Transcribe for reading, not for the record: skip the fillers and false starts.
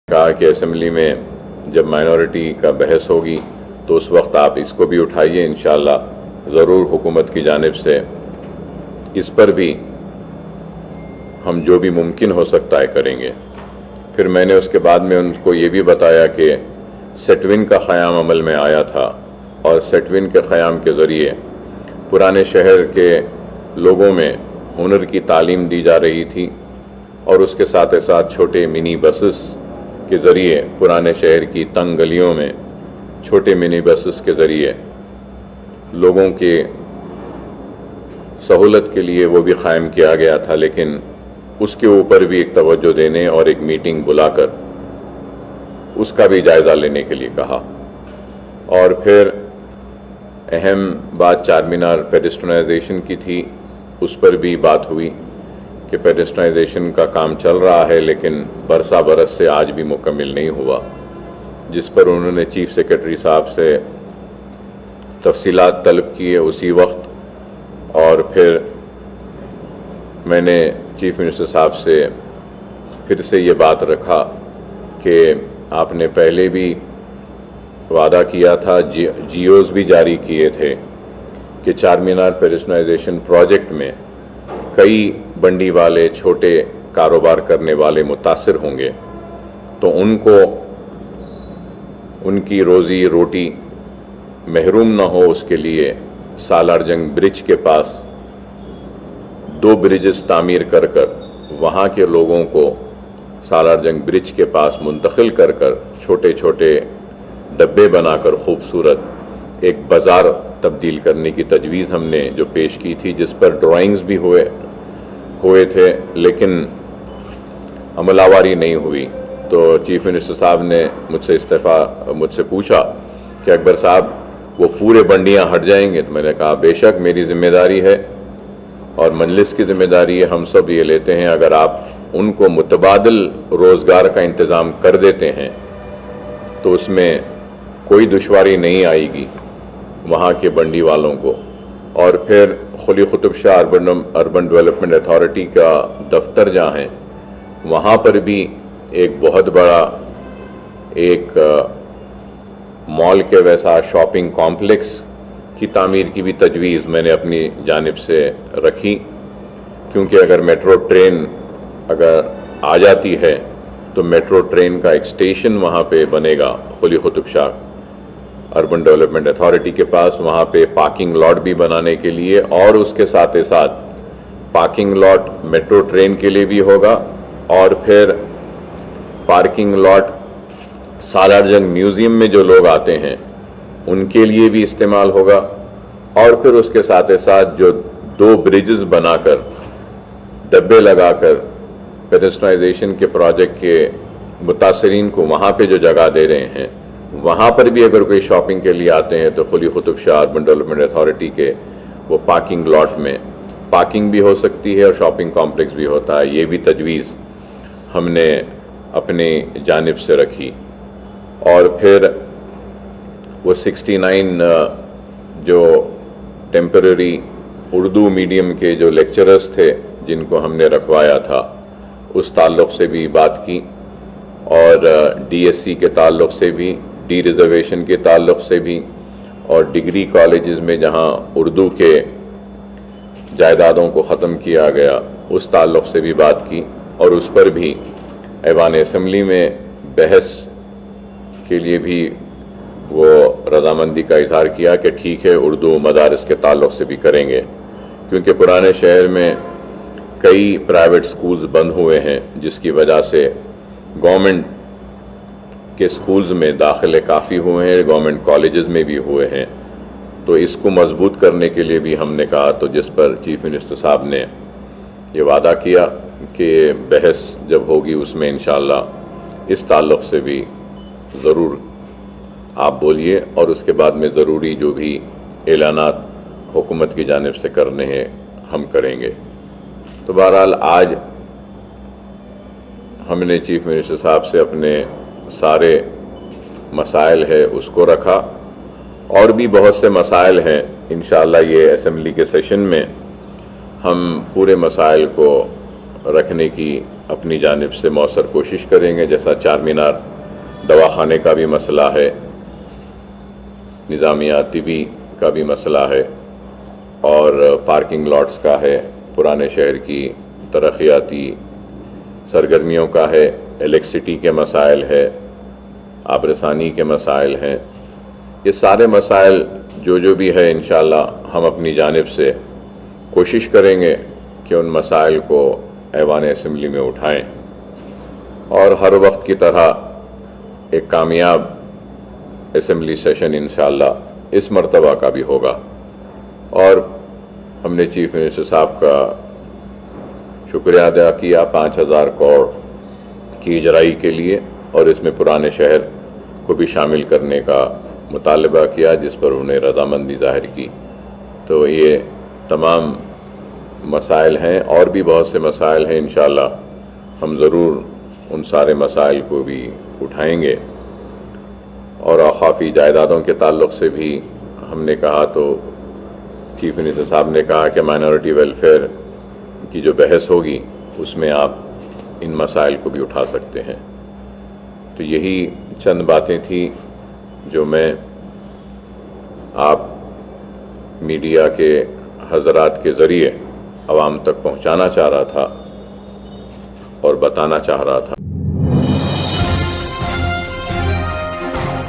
کہا کہ اسمبلی میں جب مائنورٹی کا بحث ہوگی تو اس وقت آپ اس کو بھی اٹھائیے، انشاءاللہ ضرور حکومت کی جانب سے اس پر بھی ہم جو بھی ممکن ہو سکتا ہے کریں گے۔ پھر میں نے اس کے بعد میں ان کو یہ بھی بتایا کہ سیٹون کا قیام عمل میں آیا تھا اور سیٹون کے قیام کے ذریعے پرانے شہر کے لوگوں میں ہنر کی تعلیم دی جا رہی تھی، اور اس کے ساتھ ساتھ چھوٹے منی بسز کے ذریعے پرانے شہر کی تنگ گلیوں میں چھوٹے منی بسز کے ذریعے لوگوں کے سہولت کے لیے وہ بھی قائم کیا گیا تھا، لیکن اس کے اوپر بھی ایک توجہ دینے اور ایک میٹنگ بلا کر اس کا بھی جائزہ لینے کے لیے کہا۔ اور پھر اہم بات چار مینار پیڈسٹرائزیشن کی تھی، اس پر بھی بات ہوئی کہ پیڈسٹرائزیشن کا کام چل رہا ہے لیکن برسا برس سے آج بھی مکمل نہیں ہوا، جس پر انہوں نے چیف سیکرٹری صاحب سے تفصیلات طلب کیے اسی وقت۔ اور پھر میں نے چیف منسٹر صاحب سے پھر سے یہ بات رکھا کہ آپ نے پہلے بھی وعدہ کیا تھا، جیوز بھی جاری کیے تھے کہ چار مینار پیڈسٹرائزیشن پروجیکٹ میں کئی بنڈی والے چھوٹے کاروبار کرنے والے متاثر ہوں گے، تو ان کو ان کی روزی روٹی محروم نہ ہو، اس کے لیے سالار جنگ برج کے پاس 2 برجز تعمیر کر وہاں کے لوگوں کو سالار جنگ برج کے پاس منتقل کر چھوٹے چھوٹے ڈبے بنا کر خوبصورت ایک بازار تبدیل کرنے کی تجویز ہم نے جو پیش کی تھی، جس پر ڈرائنگز بھی ہوئے تھے لیکن عمل آوری نہیں ہوئی۔ تو چیف منسٹر صاحب نے مجھ سے پوچھا کہ اکبر صاحب وہ پورے بنڈیاں ہٹ جائیں گے؟ تو میں نے کہا بے شک میری ذمہ داری ہے اور مجلس کی ذمہ داری ہے، ہم سب یہ لیتے ہیں، اگر آپ ان کو متبادل روزگار کا انتظام کر دیتے ہیں تو اس میں کوئی دشواری نہیں آئے گی وہاں کے بنڈی والوں کو۔ اور پھر خلی Qutb Shah urban development authority کا دفتر جہاں ہیں وہاں پر بھی ایک بہت بڑا ایک مال کے ویسا شاپنگ کمپلیکس کی تعمیر کی بھی تجویز میں نے اپنی جانب سے رکھی، کیونکہ اگر میٹرو ٹرین اگر آ جاتی ہے تو میٹرو ٹرین کا ایک اسٹیشن وہاں پہ بنے گا خلی Qutb Shah urban development authority کے پاس، وہاں پہ پارکنگ لاٹ بھی بنانے کے لیے، اور اس کے ساتھ پارکنگ لاٹ میٹرو ٹرین کے لیے بھی ہوگا، اور پھر پارکنگ لاٹ سالار جنگ میوزیم میں جو لوگ آتے ہیں ان کے لیے بھی استعمال ہوگا، اور پھر اس کے ساتھ جو 2 برجز بنا کر ڈبے لگا کر پیڈسٹرائزیشن کے پروجیکٹ کے متاثرین کو وہاں پہ جو جگہ دے رہے ہیں، وہاں پر بھی اگر کوئی شاپنگ کے لیے آتے ہیں تو خلی Qutb Shah urban development authority کے وہ پارکنگ لاٹ میں پارکنگ بھی ہو سکتی ہے اور شاپنگ کمپلیکس بھی ہوتا ہے۔ یہ بھی تجویز ہم نے اپنی جانب سے رکھی۔ اور پھر وہ 69 جو ٹیمپرری اردو میڈیم کے جو لیکچررز تھے جن کو ہم نے رکھوایا تھا، اس تعلق سے بھی بات کی، اور ڈی ایس سی کے تعلق سے بھی، ڈی ریزرویشن کے تعلق سے بھی، اور ڈگری کالجز میں جہاں اردو کے جائیدادوں کو ختم کیا گیا اس تعلق سے بھی بات کی، اور اس پر بھی ایوان اسمبلی میں بحث کے لیے بھی وہ رضامندی کا اظہار کیا کہ ٹھیک ہے اردو مدارس کے تعلق سے بھی کریں گے، کیونکہ پرانے شہر میں کئی پرائیویٹ سکولز بند ہوئے ہیں جس کی وجہ سے گورنمنٹ کے سکولز میں داخلے کافی ہوئے ہیں، گورنمنٹ کالجز میں بھی ہوئے ہیں، تو اس کو مضبوط کرنے کے لیے بھی ہم نے کہا، تو جس پر چیف منسٹر صاحب نے یہ وعدہ کیا کہ بحث جب ہوگی اس میں انشاءاللہ اس تعلق سے بھی ضرور آپ بولیے، اور اس کے بعد میں ضروری جو بھی اعلانات حکومت کی جانب سے کرنے ہیں ہم کریں گے۔ تو بہرحال آج ہم نے چیف منسٹر صاحب سے اپنے سارے مسائل ہے اس کو رکھا، اور بھی بہت سے مسائل ہیں، انشاءاللہ یہ اسمبلی کے سیشن میں ہم پورے مسائل کو رکھنے کی اپنی جانب سے مؤثر کوشش کریں گے، جیسا چار مینار دواخانے کا بھی مسئلہ ہے، نظامیہ طبی کا بھی مسئلہ ہے، اور پارکنگ لاٹس کا ہے، پرانے شہر کی ترقیاتی سرگرمیوں کا ہے، الیکٹرسٹی کے مسائل ہے، آبرسانی کے مسائل ہیں۔ یہ سارے مسائل جو بھی ہے انشاءاللہ ہم اپنی جانب سے کوشش کریں گے کہ ان مسائل کو ایوان اسمبلی میں اٹھائیں، اور ہر وقت کی طرح ایک کامیاب اسمبلی سیشن انشاءاللہ اس مرتبہ کا بھی ہوگا۔ اور ہم نے چیف منسٹر صاحب کا شکریہ ادا کیا 5,000 کروڑ کی اجرائی کے لیے، اور اس میں پرانے شہر کو بھی شامل کرنے کا مطالبہ کیا، جس پر انہوں نے رضامندی ظاہر کی۔ تو یہ تمام مسائل ہیں، اور بھی بہت سے مسائل ہیں، انشاءاللہ ہم ضرور ان سارے مسائل کو بھی اٹھائیں گے۔ اور اوقافی جائیدادوں کے تعلق سے بھی ہم نے کہا، تو چیف منسٹر صاحب نے کہا کہ مائنورٹی ویلفیئر کی جو بحث ہوگی اس میں آپ ان مسائل کو بھی اٹھا سکتے ہیں۔ تو یہی چند باتیں تھیں جو میں آپ میڈیا کے حضرات کے ذریعے عوام تک پہنچانا چاہ رہا تھا اور بتانا چاہ رہا تھا۔